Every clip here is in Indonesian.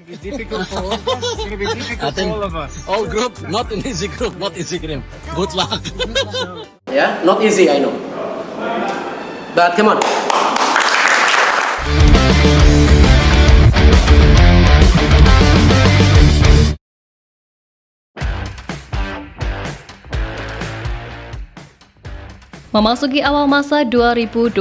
It's difficult for all of us. It's gonna be difficult for all of us. All group, not an easy group, not easy game. Good luck. Yeah, not easy, I know. But come on. Memasuki awal masa 2025,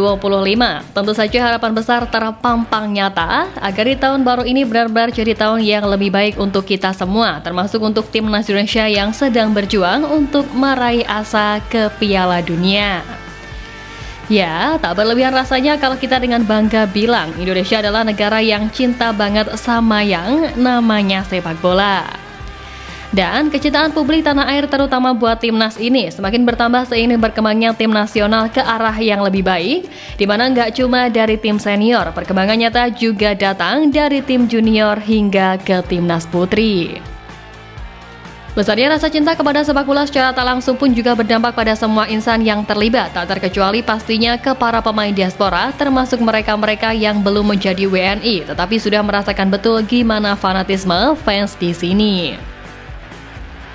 tentu saja harapan besar terpampang nyata agar di tahun baru ini benar-benar jadi tahun yang lebih baik untuk kita semua, termasuk untuk timnas Indonesia yang sedang berjuang untuk meraih asa ke Piala Dunia. Ya, tak berlebihan rasanya kalau kita dengan bangga bilang Indonesia adalah negara yang cinta banget sama yang namanya sepak bola. Dan kecintaan publik tanah air terutama buat timnas ini semakin bertambah seiring berkembangnya tim nasional ke arah yang lebih baik, di mana nggak cuma dari tim senior, perkembangan nyata juga datang dari tim junior hingga ke timnas putri. Besarnya rasa cinta kepada sepak bola secara tak langsung pun juga berdampak pada semua insan yang terlibat, tak terkecuali pastinya ke para pemain diaspora, termasuk mereka-mereka yang belum menjadi WNI, tetapi sudah merasakan betul gimana fanatisme fans di sini.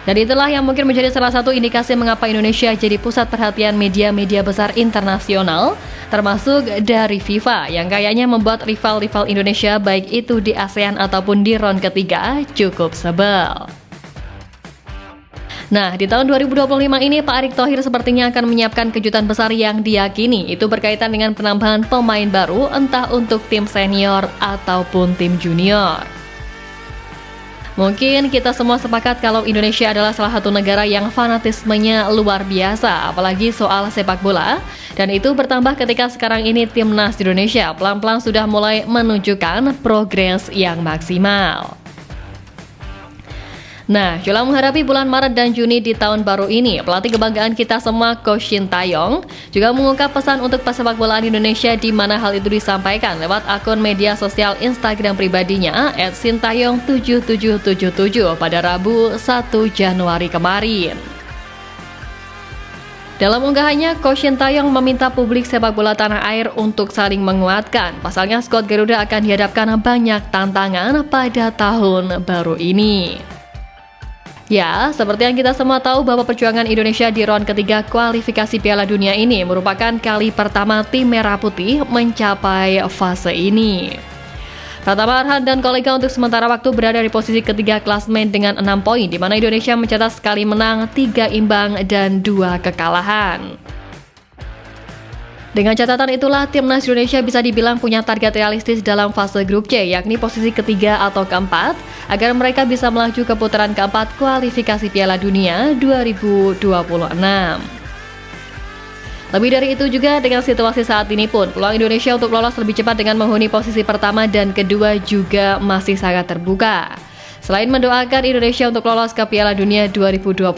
Dan itulah yang mungkin menjadi salah satu indikasi mengapa Indonesia jadi pusat perhatian media-media besar internasional, termasuk dari FIFA, yang kayaknya membuat rival-rival Indonesia baik itu di ASEAN ataupun di round ketiga cukup sebel. Nah, di tahun 2025 ini Pak Erick Thohir sepertinya akan menyiapkan kejutan besar yang diyakini itu berkaitan dengan penambahan pemain baru entah untuk tim senior ataupun tim junior. Mungkin kita semua sepakat kalau Indonesia adalah salah satu negara yang fanatismenya luar biasa, apalagi soal sepak bola. Dan itu bertambah ketika sekarang ini timnas Indonesia pelan-pelan sudah mulai menunjukkan progres yang maksimal. Nah, jelang menghadapi bulan Maret dan Juni di tahun baru ini, pelatih kebanggaan kita semua Coach Sintayong juga mengungkap pesan untuk pesepak bolaan Indonesia, di mana hal itu disampaikan lewat akun media sosial Instagram pribadinya @sintayong7777 pada Rabu 1 Januari kemarin. Dalam unggahannya, Coach Sintayong meminta publik sepak bola tanah air untuk saling menguatkan. Pasalnya, skuad Garuda akan dihadapkan banyak tantangan pada tahun baru ini. Ya, seperti yang kita semua tahu bahwa perjuangan Indonesia di round ketiga kualifikasi Piala Dunia ini merupakan kali pertama tim Merah Putih mencapai fase ini. Pratama Arhan dan kolega untuk sementara waktu berada di posisi ketiga klasmen dengan 6 poin, di mana Indonesia mencatat sekali menang, 3 imbang, dan 2 kekalahan. Dengan catatan itulah, timnas Indonesia bisa dibilang punya target realistis dalam fase grup C, yakni posisi ketiga atau keempat, agar mereka bisa melaju ke putaran keempat kualifikasi Piala Dunia 2026. Lebih dari itu juga, dengan situasi saat ini pun, peluang Indonesia untuk lolos lebih cepat dengan menghuni posisi pertama dan kedua juga masih sangat terbuka. Selain mendoakan Indonesia untuk lolos ke Piala Dunia 2026,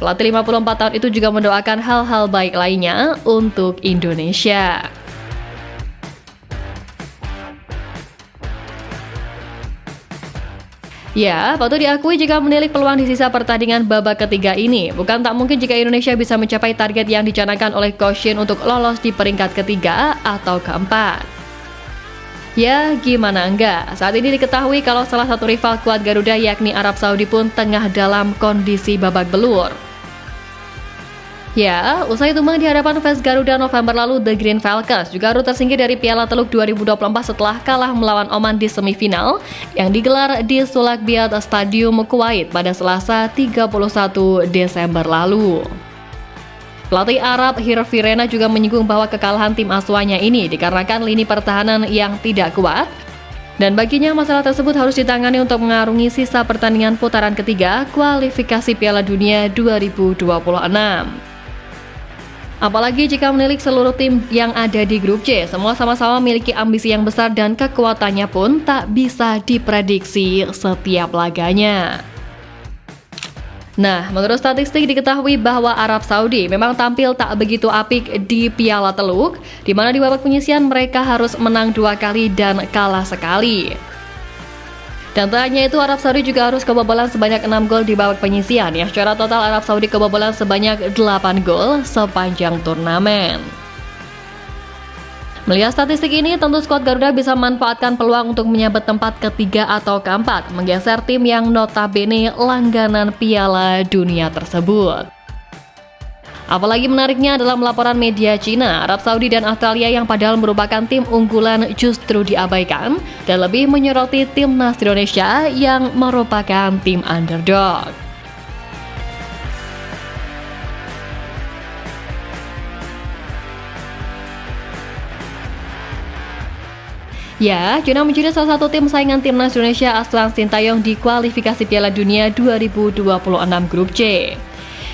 pelatih 54 tahun itu juga mendoakan hal-hal baik lainnya untuk Indonesia. Ya, patut diakui jika menilik peluang di sisa pertandingan babak ketiga ini, bukan tak mungkin jika Indonesia bisa mencapai target yang dicanangkan oleh Coach Shin untuk lolos di peringkat ketiga atau keempat. Ya, gimana enggak? Saat ini diketahui kalau salah satu rival kuat Garuda yakni Arab Saudi pun tengah dalam kondisi babak belur. Ya, usai tumbang di hadapan fans Garuda November lalu, The Green Falcons juga harus tersingkir dari Piala Teluk 2024 setelah kalah melawan Oman di semifinal yang digelar di Sulak Biat Stadium Kuwait pada Selasa 31 Desember lalu. Pelatih Arab Hirvi Rena juga menyinggung bahwa kekalahan tim asuhannya ini dikarenakan lini pertahanan yang tidak kuat, dan baginya masalah tersebut harus ditangani untuk mengarungi sisa pertandingan putaran ketiga kualifikasi Piala Dunia 2026. Apalagi jika menilik seluruh tim yang ada di grup C, semua sama-sama memiliki ambisi yang besar dan kekuatannya pun tak bisa diprediksi setiap laganya. Nah, menurut statistik diketahui bahwa Arab Saudi memang tampil tak begitu apik di Piala Teluk, di mana di babak penyisihan mereka harus menang 2 kali dan kalah sekali. Dan tak hanya itu, Arab Saudi juga harus kebobolan sebanyak 6 gol di babak penyisihan, yang secara total Arab Saudi kebobolan sebanyak 8 gol sepanjang turnamen. Melihat statistik ini, tentu skuad Garuda bisa memanfaatkan peluang untuk menyabet tempat ketiga atau keempat, menggeser tim yang notabene langganan Piala Dunia tersebut. Apalagi menariknya dalam laporan media Cina, Arab Saudi dan Australia yang padahal merupakan tim unggulan justru diabaikan dan lebih menyoroti timnas Indonesia yang merupakan tim underdog. Ya, Cina menjadi salah satu tim saingan timnas Indonesia asal Sintayong di kualifikasi Piala Dunia 2026 Grup C.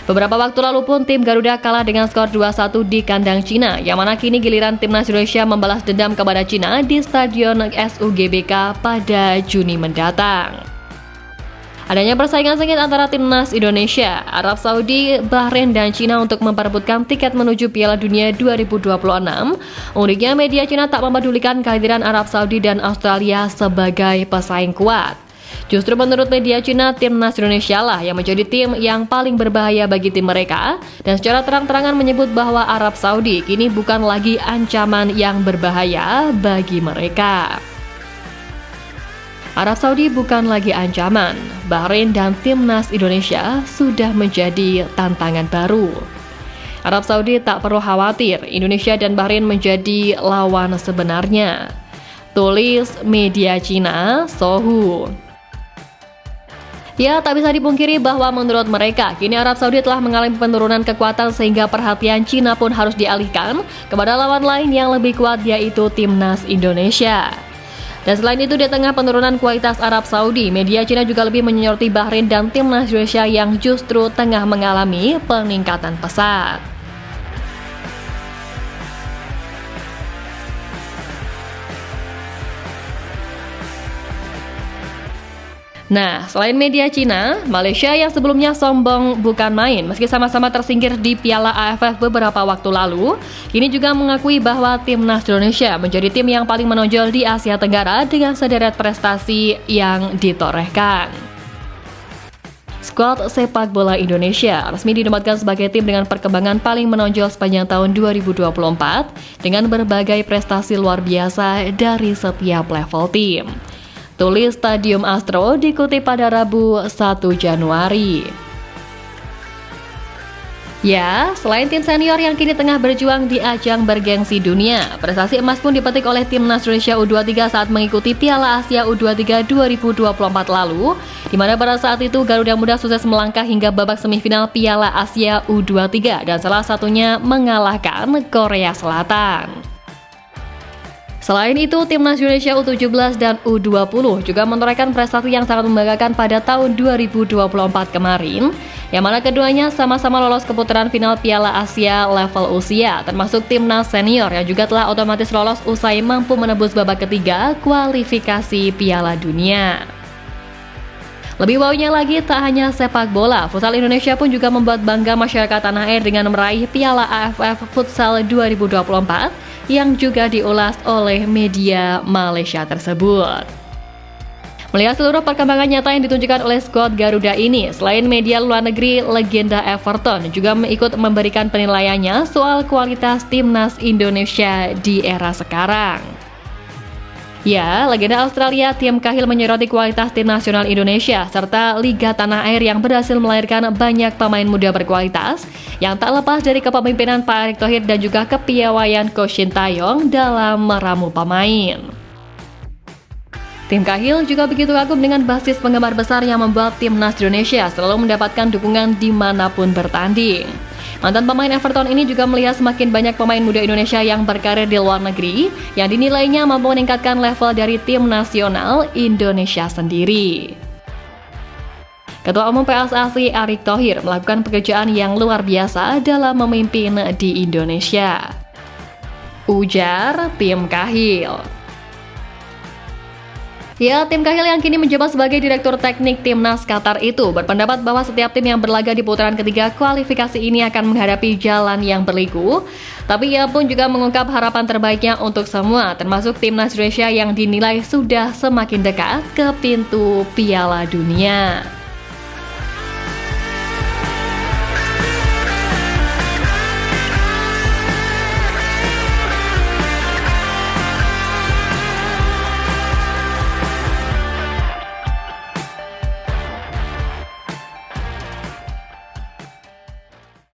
Beberapa waktu lalu pun tim Garuda kalah dengan skor 2-1 di kandang Cina, yang mana kini giliran timnas Indonesia membalas dendam kepada Cina di Stadion SUGBK pada Juni mendatang. Adanya persaingan sengit antara timnas Indonesia, Arab Saudi, Bahrain, dan Cina untuk memperebutkan tiket menuju Piala Dunia 2026. Uniknya media Cina tak mempedulikan kehadiran Arab Saudi dan Australia sebagai pesaing kuat. Justru menurut media Cina, timnas Indonesia lah yang menjadi tim yang paling berbahaya bagi tim mereka, dan secara terang-terangan menyebut bahwa Arab Saudi kini bukan lagi ancaman yang berbahaya bagi mereka. Arab Saudi bukan lagi ancaman, Bahrain dan timnas Indonesia sudah menjadi tantangan baru. Arab Saudi tak perlu khawatir, Indonesia dan Bahrain menjadi lawan sebenarnya. Tulis media Cina, Sohu. Ya, tak bisa dipungkiri bahwa menurut mereka, kini Arab Saudi telah mengalami penurunan kekuatan sehingga perhatian Cina pun harus dialihkan kepada lawan lain yang lebih kuat, yaitu timnas Indonesia. Dan selain itu, di tengah penurunan kualitas Arab Saudi, media Cina juga lebih menyoroti Bahrain dan timnas Indonesia yang justru tengah mengalami peningkatan pesat. Nah, selain media Cina, Malaysia yang sebelumnya sombong bukan main meski sama-sama tersingkir di Piala AFF beberapa waktu lalu, kini juga mengakui bahwa timnas Indonesia menjadi tim yang paling menonjol di Asia Tenggara dengan sederet prestasi yang ditorehkan. Skuad sepak bola Indonesia resmi dinobatkan sebagai tim dengan perkembangan paling menonjol sepanjang tahun 2024 dengan berbagai prestasi luar biasa dari setiap level tim. Tulis Stadium Astro dikutip pada Rabu 1 Januari. Ya, selain tim senior yang kini tengah berjuang di ajang bergengsi dunia, prestasi emas pun dipetik oleh timnas Indonesia U23 saat mengikuti Piala Asia U23 2024 lalu, di mana pada saat itu Garuda Muda sukses melangkah hingga babak semifinal Piala Asia U23 dan salah satunya mengalahkan Korea Selatan. Selain itu, timnas Indonesia U17 dan U20 juga menorehkan prestasi yang sangat membanggakan pada tahun 2024 kemarin, yang mana keduanya sama-sama lolos ke putaran final Piala Asia level usia, termasuk timnas senior yang juga telah otomatis lolos usai mampu menembus babak ketiga kualifikasi Piala Dunia. Lebih wownya lagi, tak hanya sepak bola, futsal Indonesia pun juga membuat bangga masyarakat tanah air dengan meraih Piala AFF Futsal 2024 yang juga diulas oleh media Malaysia tersebut. Melihat seluruh perkembangan nyata yang ditunjukkan oleh skuad Garuda ini, selain media luar negeri, legenda Everton juga ikut memberikan penilaiannya soal kualitas timnas Indonesia di era sekarang. Ya, legenda Australia Tim Cahill menyoroti kualitas tim nasional Indonesia serta Liga Tanah Air yang berhasil melahirkan banyak pemain muda berkualitas yang tak lepas dari kepemimpinan Pak Erick Thohir dan juga kepiawaian Coach Sintayong dalam meramu pemain. Tim Cahill juga begitu kagum dengan basis penggemar besar yang membuat timnas Indonesia selalu mendapatkan dukungan dimanapun bertanding. Mantan pemain Everton ini juga melihat semakin banyak pemain muda Indonesia yang berkarir di luar negeri yang dinilainya mampu meningkatkan level dari tim nasional Indonesia sendiri. Ketua Umum PSSI Erick Thohir melakukan pekerjaan yang luar biasa dalam memimpin di Indonesia, ujar Tim Cahill. Ya, Tim Cahill yang kini menjabat sebagai Direktur Teknik Timnas Qatar itu berpendapat bahwa setiap tim yang berlaga di putaran ketiga kualifikasi ini akan menghadapi jalan yang berliku. Tapi ia pun juga mengungkap harapan terbaiknya untuk semua, termasuk Timnas Indonesia yang dinilai sudah semakin dekat ke pintu Piala Dunia.